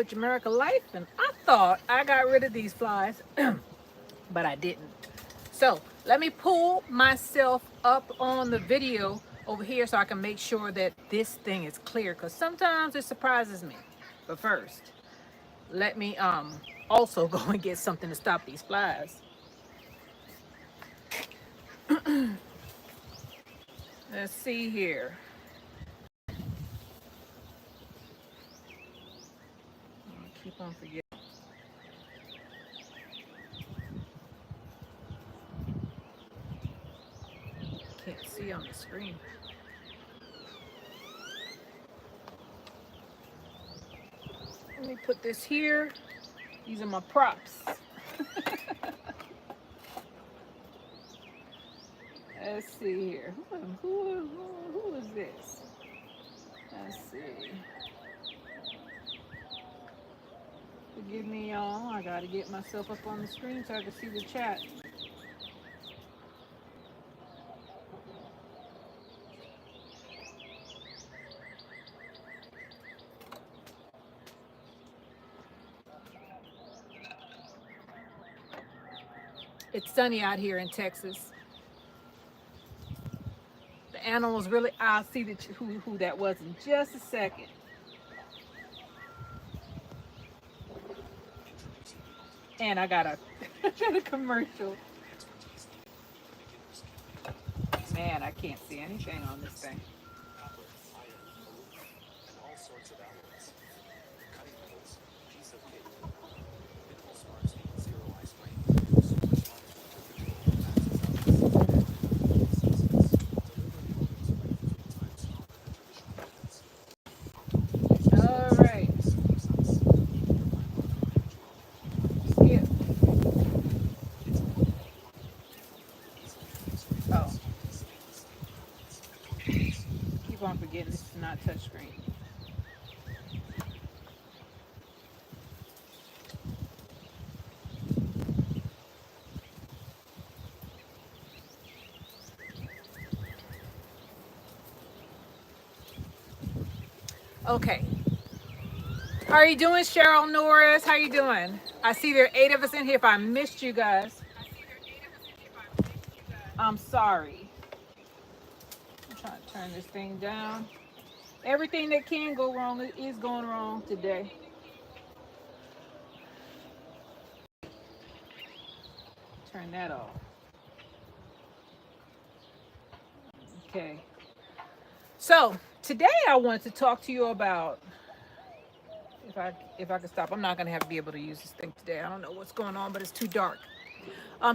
with Jamerica Life, and I thought I got rid of these flies, but I didn't. So let me pull myself up on the video over here so I can make sure that this thing is clear, because sometimes it surprises me. But first, let me also go and get something to stop these flies. Let's see here. Keep on forgetting. Can't see on the screen. Let me put this here. These are my props. Let's see here. Who is this? Let's see. Forgive me, y'all. I gotta get myself up on the screen so I can see the chat. It's sunny out here in Texas. The animals really, I'll see who that was in just a second. And I got a commercial. Man, I can't see anything on this thing. All right. Skip. Oh. Keep on forgetting this is not touchscreen. Okay. How are you doing, Cheryl Norris? How you doing? I see there are 8 of us in here. If I missed you guys, I'm sorry. I'm trying to turn this thing down. Everything that can go wrong is going wrong today. Turn that off. Okay. So today I wanted to talk to you about, if I could stop, I'm not gonna be able to use this thing today. I don't know what's going on, but it's too dark.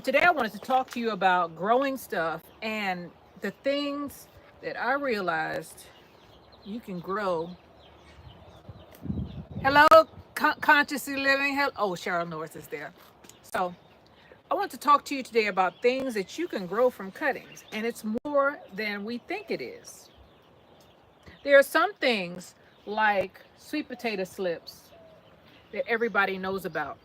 Today I wanted to talk to you about growing stuff and the things that I realized you can grow. Hello, Consciously Living. Oh, Cheryl Norris is there. So I want to talk to you today about things that you can grow from cuttings, and it's more than we think it is. There are some things like sweet potato slips that everybody knows about,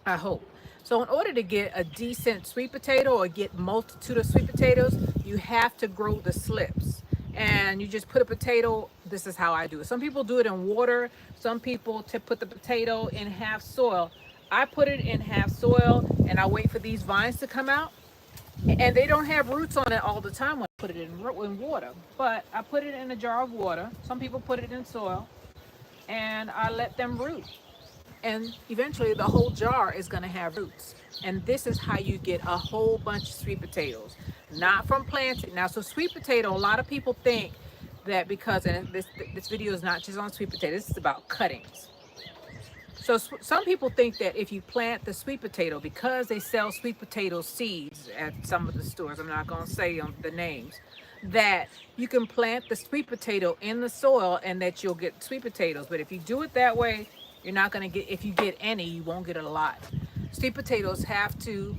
I hope. So in order to get a decent sweet potato or get multitude of sweet potatoes, you have to grow the slips. And you just put a potato, this is how I do it. Some people do it in water. Some people put the potato in half soil. I put it in half soil and I wait for these vines to come out. And they don't have roots on it all the time when I put it in water. But I put it in a jar of water. Some people put it in soil. And I let them root. And eventually the whole jar is going to have roots. And this is how you get a whole bunch of sweet potatoes, not from planting. Now, so sweet potato, a lot of people think that because, and this video is not just on sweet potatoes, this is about cuttings. So some people think that if you plant the sweet potato, because they sell sweet potato seeds at some of the stores, I'm not going to say the names, that you can plant the sweet potato in the soil and that you'll get sweet potatoes. But if you do it that way, you're not going to get, if you get any, you won't get a lot. Sweet potatoes have to,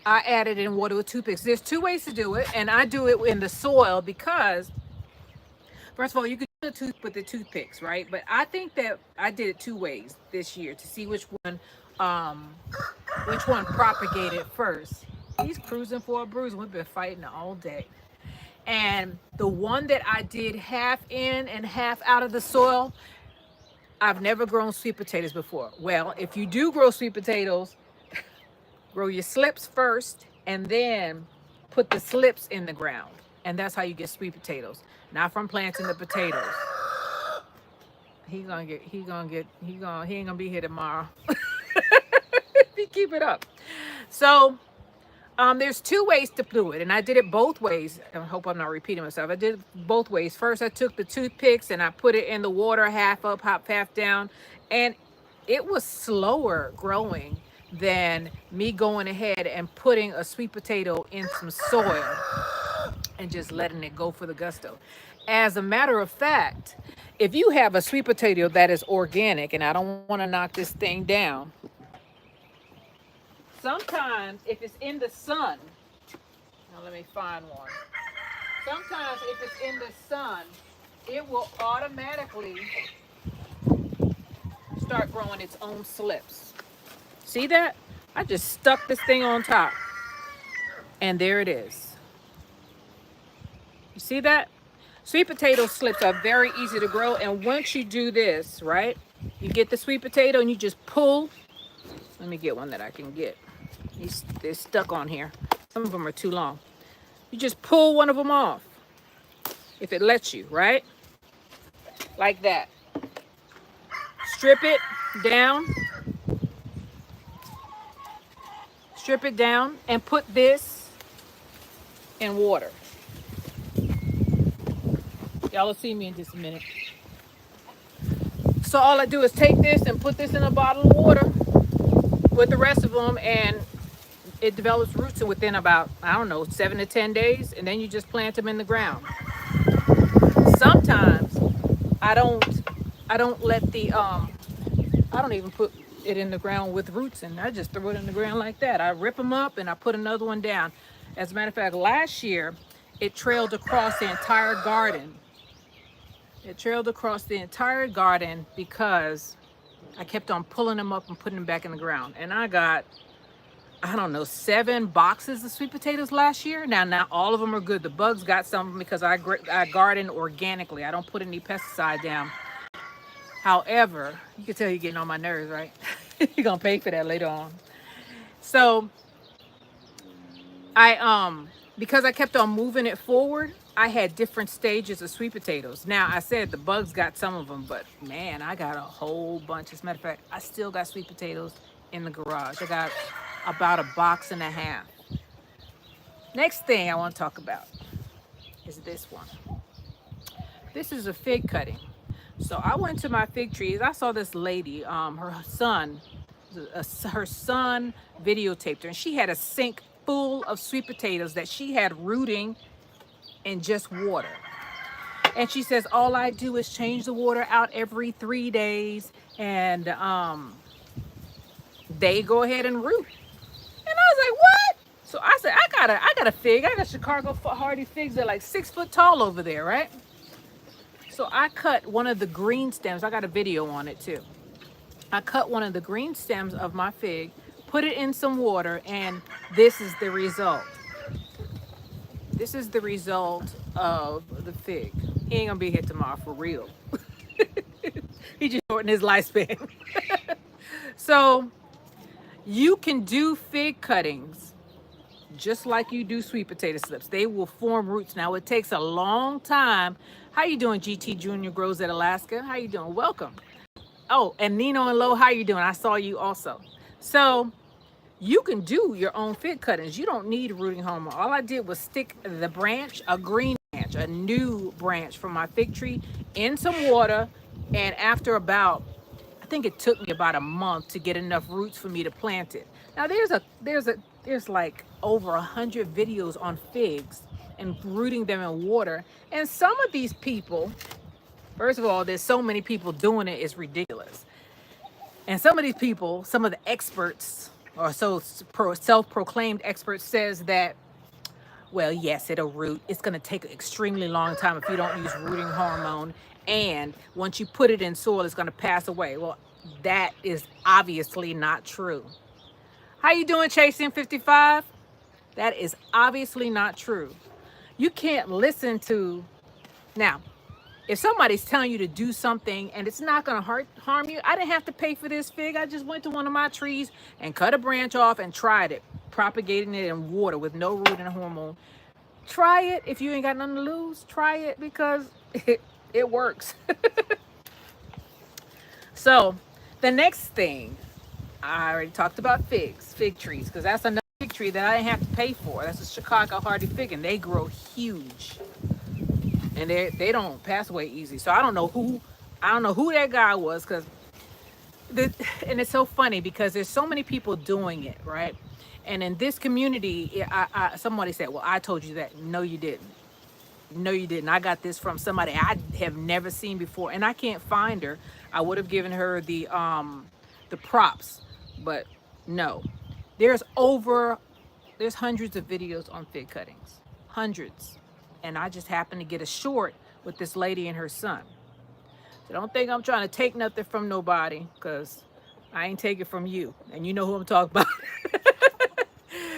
I add it in water with toothpicks. There's 2 ways to do it, and I do it in the soil because, first of all, you could do the with the toothpicks, right? But I think that I did it 2 ways this year to see which one propagated first. He's cruising for a bruise. We've been fighting all day. And the one that I did half in and half out of the soil, I've never grown sweet potatoes before. Well, if you do grow sweet potatoes, grow your slips first and then put the slips in the ground. And that's how you get sweet potatoes. Not from planting the potatoes. He ain't gonna be here tomorrow. If you keep it up. So there's two ways to do it, and I did it both ways. I hope I'm not repeating myself. I did it both ways. First, I took the toothpicks and I put it in the water, half up, half down, and it was slower growing than me going ahead and putting a sweet potato in some soil and just letting it go for the gusto. As a matter of fact, if you have a sweet potato that is organic, and I don't want to knock this thing down, sometimes if it's in the sun, now let me find one. Sometimes if it's in the sun, it will automatically start growing its own slips. See that? I just stuck this thing on top. And there it is. You see that? Sweet potato slips are very easy to grow. And once you do this, right, you get the sweet potato and you just pull. Let me get one that I can get. They're stuck on here. Some of them are too long. You just pull one of them off. If it lets you, right? Like that. Strip it down. Strip it down and put this in water. Y'all will see me in just a minute. So all I do is take this and put this in a bottle of water with the rest of them, and it develops roots within about, I don't know, 7 to 10 days, and then you just plant them in the ground. Sometimes I don't let the I don't even put it in the ground with roots, and I just throw it in the ground like that. I rip them up and I put another one down. As a matter of fact, last year it trailed across the entire garden. It trailed across the entire garden because I kept on pulling them up and putting them back in the ground. And I got, I don't know, 7 boxes of sweet potatoes last year. Now all of them are good. The bugs got some because I garden organically. I don't put any pesticide down. However, you can tell you're getting on my nerves, right? You're gonna pay for that later on. So because I kept on moving it forward, I had different stages of sweet potatoes. Now, I said the bugs got some of them, but man, I got a whole bunch. As a matter of fact, I still got sweet potatoes in the garage. I got about 1.5 boxes. Next thing I want to talk about is this one. This is a fig cutting. So I went to my fig trees. I saw this lady, her son videotaped her, and she had a sink full of sweet potatoes that she had rooting in just water. And she says, all I do is change the water out every 3 days, and they go ahead and root. And I was like, what? So I said, I got a fig. I got Chicago hardy figs that are like 6 foot tall over there, right? So I cut one of the green stems. I got a video on it too. I cut one of the green stems of my fig, put it in some water, and this is the result. This is the result of the fig. He ain't gonna be here tomorrow for real. He just shortened his lifespan. So you can do fig cuttings just like you do sweet potato slips. They will form roots. Now it takes a long time. How you doing, GT Junior Grows at Alaska? How you doing? Welcome. Oh, and Nino and Lo, how you doing? I saw you also. So you can do your own fig cuttings. You don't need rooting hormone. All I did was stick the branch, a green branch, a new branch from my fig tree, in some water. And after about, I think it took me about a month to get enough roots for me to plant it. Now there's like over 100 videos on figs and rooting them in water. And some of these people, first of all, there's so many people doing it, it's ridiculous. And some of these people, some of the experts, or so self-proclaimed experts, says that, well, yes, it'll root. It's going to take an extremely long time if you don't use rooting hormone. And once you put it in soil, it's going to pass away. Well, that is obviously not true. How you doing, Chasing 55? That is obviously not true. You can't listen to, now, If somebody's telling you to do something and it's not going to harm you, I didn't have to pay for this fig. I just went to one of my trees and cut a branch off and tried it, propagating it in water with no root and hormone. Try it. If you ain't got nothing to lose, try it, because it works. So the next thing, I already talked about fig trees, because that's another fig tree that I didn't have to pay for. That's a Chicago hardy fig, and they grow huge, and they don't pass away easy. So I don't know who that guy was, because and it's so funny because there's so many people doing it, right? And in this community, somebody said, "Well, I told you that." No, you didn't. No, you didn't. I got this from somebody I have never seen before, and I can't find her. I would have given her the props, but no. There's hundreds of videos on fig cuttings, hundreds, and I just happened to get a short with this lady and her son. So don't think I'm trying to take nothing from nobody, because I ain't taking from you, and you know who I'm talking about.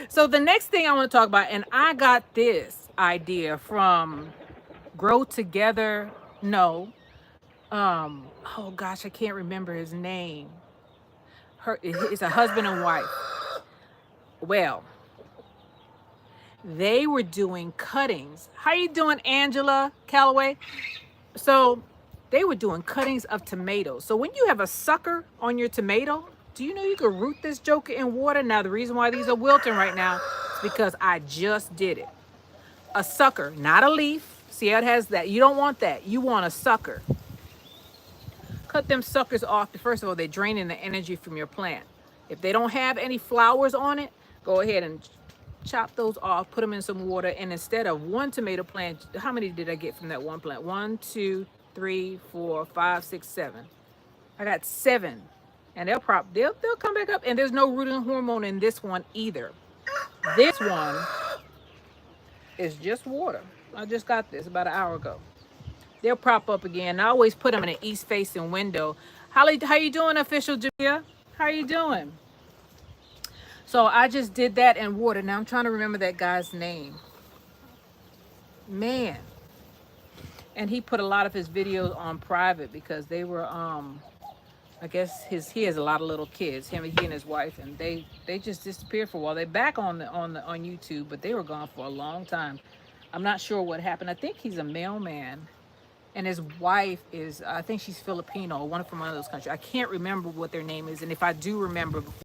So the next thing I want to talk about, and I got this idea from Grow Together. No. Oh gosh, I can't remember his name. It's a husband and wife. Well, they were doing cuttings. How you doing, Angela Calloway? So they were doing cuttings of tomatoes. So when you have a sucker on your tomato, do you know you can root this joker in water? Now, the reason why these are wilting right now is because I just did it. A sucker, not a leaf. See how it has that? You don't want that. You want a sucker. Cut them suckers off. First of all, they're draining the energy from your plant. If they don't have any flowers on it, go ahead and chop those off, put them in some water, and instead of one tomato plant, how many did I get from that one plant? 1, 2, 3, 4, 5, 6, 7. I got 7. And they'll come back up, and there's no rooting hormone in this one either. This one is just water. I just got this about an hour ago. They'll prop up again. I always put them in an east-facing window. How you doing, official Jamerica? How you doing? So I just did that in water. Now I'm trying to remember that guy's name. Man. And he put a lot of his videos on private because they were I guess he has a lot of little kids, he and his wife, and they just disappeared for a while. They're back on YouTube, but they were gone for a long time. I'm not sure what happened. I think he's a mailman, and his wife is, I think she's Filipino, or one from one of those countries. I can't remember what their name is, and if I do remember before